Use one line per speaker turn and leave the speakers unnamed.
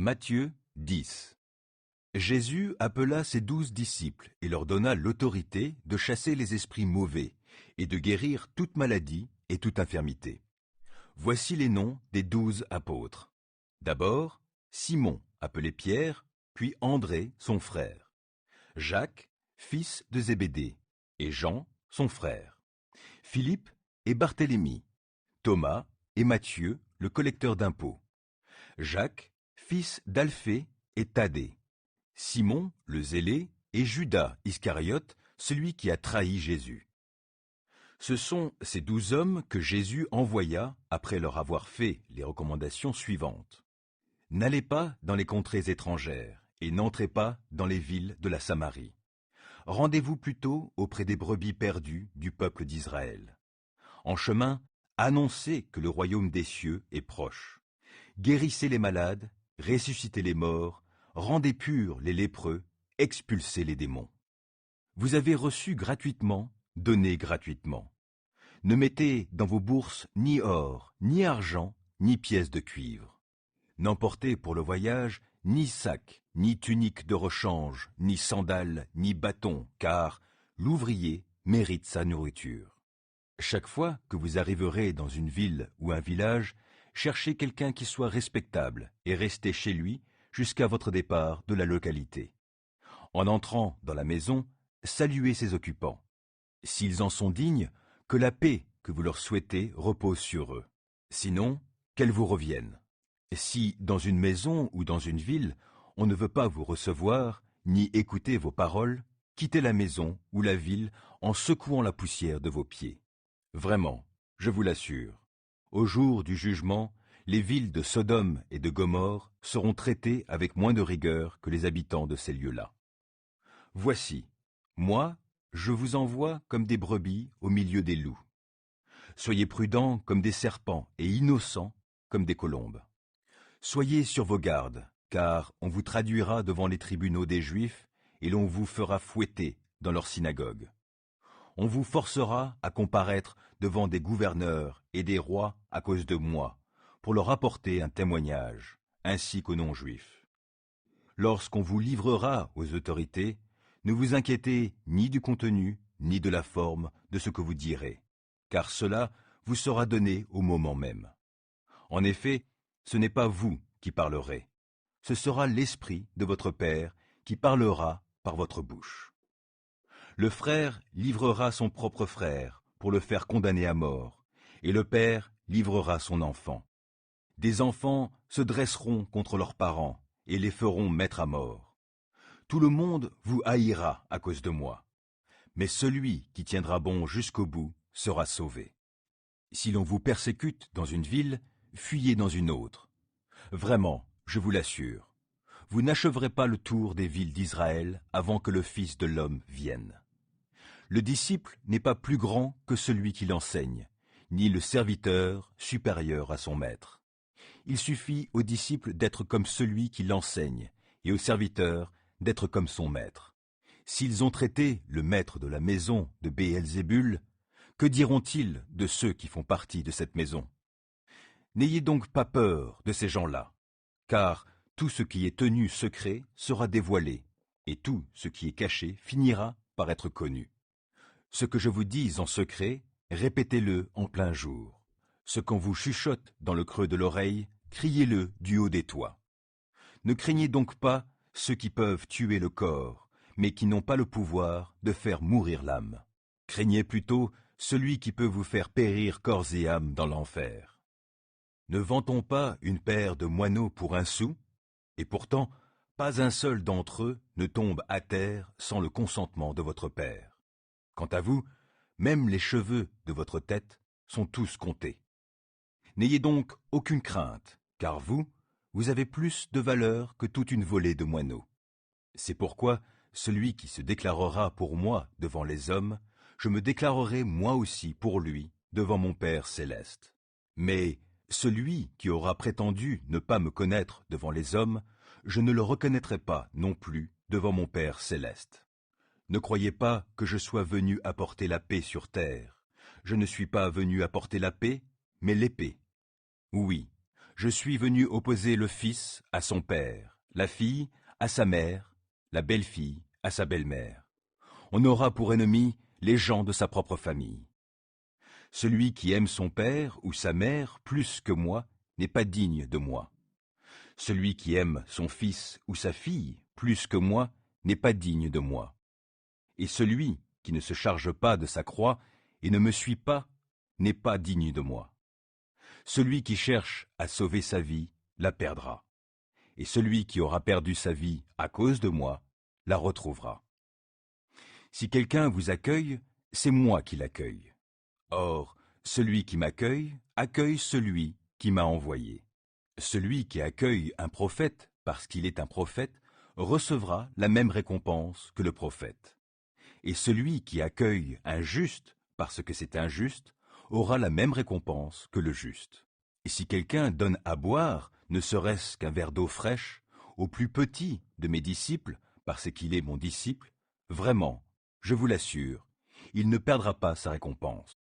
Matthieu 10. Jésus appela ses 12 disciples et leur donna l'autorité de chasser les esprits mauvais et de guérir toute maladie et toute infirmité. Voici les noms des 12 apôtres. D'abord, Simon, appelé Pierre, puis André, son frère. Jacques, fils de Zébédée, et Jean, son frère. Philippe et Barthélemy. Thomas et Matthieu, le collecteur d'impôts. Jacques, fils d'Alphée et Thaddée. Simon, le zélé, et Judas Iscariote, celui qui a trahi Jésus. Ce sont ces 12 hommes que Jésus envoya après leur avoir fait les recommandations suivantes. N'allez pas dans les contrées étrangères et n'entrez pas dans les villes de la Samarie. Rendez-vous plutôt auprès des brebis perdues du peuple d'Israël. En chemin, annoncez que le royaume des cieux est proche. Guérissez les malades, ressuscitez les morts, rendez purs les lépreux, expulsez les démons. Vous avez reçu gratuitement, donnez gratuitement. Ne mettez dans vos bourses ni or, ni argent, ni pièces de cuivre. N'emportez pour le voyage ni sac, ni tunique de rechange, ni sandales, ni bâton, car l'ouvrier mérite sa nourriture. Chaque fois que vous arriverez dans une ville ou un village, cherchez quelqu'un qui soit respectable et restez chez lui jusqu'à votre départ de la localité. En entrant dans la maison, saluez ses occupants. S'ils en sont dignes, que la paix que vous leur souhaitez repose sur eux. Sinon, qu'elle vous revienne. Si, dans une maison ou dans une ville, on ne veut pas vous recevoir, ni écouter vos paroles, quittez la maison ou la ville en secouant la poussière de vos pieds. Vraiment, je vous l'assure, au jour du jugement, les villes de Sodome et de Gomorrhe seront traitées avec moins de rigueur que les habitants de ces lieux-là. Voici, moi, je vous envoie comme des brebis au milieu des loups. Soyez prudents comme des serpents et innocents comme des colombes. Soyez sur vos gardes, car on vous traduira devant les tribunaux des Juifs et l'on vous fera fouetter dans leurs synagogues. On vous forcera à comparaître devant des gouverneurs et des rois à cause de moi, pour leur apporter un témoignage, ainsi qu'aux non-juifs. Lorsqu'on vous livrera aux autorités, ne vous inquiétez ni du contenu, ni de la forme de ce que vous direz, car cela vous sera donné au moment même. En effet, ce n'est pas vous qui parlerez, ce sera l'Esprit de votre Père qui parlera par votre bouche. Le frère livrera son propre frère pour le faire condamner à mort, et le père livrera son enfant. Des enfants se dresseront contre leurs parents et les feront mettre à mort. Tout le monde vous haïra à cause de moi, mais celui qui tiendra bon jusqu'au bout sera sauvé. Si l'on vous persécute dans une ville, fuyez dans une autre. Vraiment, je vous l'assure, vous n'achèverez pas le tour des villes d'Israël avant que le Fils de l'homme vienne. Le disciple n'est pas plus grand que celui qui l'enseigne, ni le serviteur supérieur à son maître. Il suffit au disciple d'être comme celui qui l'enseigne, et au serviteur d'être comme son maître. S'ils ont traité le maître de la maison de Béelzébul, que diront-ils de ceux qui font partie de cette maison? N'ayez donc pas peur de ces gens-là, car tout ce qui est tenu secret sera dévoilé, et tout ce qui est caché finira par être connu. Ce que je vous dis en secret, répétez-le en plein jour. Ce qu'on vous chuchote dans le creux de l'oreille, criez-le du haut des toits. Ne craignez donc pas ceux qui peuvent tuer le corps, mais qui n'ont pas le pouvoir de faire mourir l'âme. Craignez plutôt celui qui peut vous faire périr corps et âme dans l'enfer. Ne vend-on pas une paire de moineaux pour un sou? Et pourtant, pas un seul d'entre eux ne tombe à terre sans le consentement de votre Père. Quant à vous, même les cheveux de votre tête sont tous comptés. N'ayez donc aucune crainte, car vous avez plus de valeur que toute une volée de moineaux. C'est pourquoi celui qui se déclarera pour moi devant les hommes, je me déclarerai moi aussi pour lui devant mon Père céleste. Mais celui qui aura prétendu ne pas me connaître devant les hommes, je ne le reconnaîtrai pas non plus devant mon Père céleste. Ne croyez pas que je sois venu apporter la paix sur terre. Je ne suis pas venu apporter la paix, mais l'épée. Oui, Je suis venu opposer le fils à son père, la fille à sa mère, la belle-fille à sa belle-mère. On aura pour ennemis les gens de sa propre famille. Celui qui aime son père ou sa mère plus que moi n'est pas digne de moi. Celui qui aime son fils ou sa fille plus que moi n'est pas digne de moi. Et celui qui ne se charge pas de sa croix et ne me suit pas n'est pas digne de moi. Celui qui cherche à sauver sa vie la perdra. Et celui qui aura perdu sa vie à cause de moi la retrouvera. Si quelqu'un vous accueille, c'est moi qui l'accueille. Or, celui qui m'accueille accueille celui qui m'a envoyé. Celui qui accueille un prophète parce qu'il est un prophète recevra la même récompense que le prophète. Et celui qui accueille un juste parce que c'est un juste aura la même récompense que le juste. Et si quelqu'un donne à boire, ne serait-ce qu'un verre d'eau fraîche, au plus petit de mes disciples, parce qu'il est mon disciple, vraiment, je vous l'assure, il ne perdra pas sa récompense.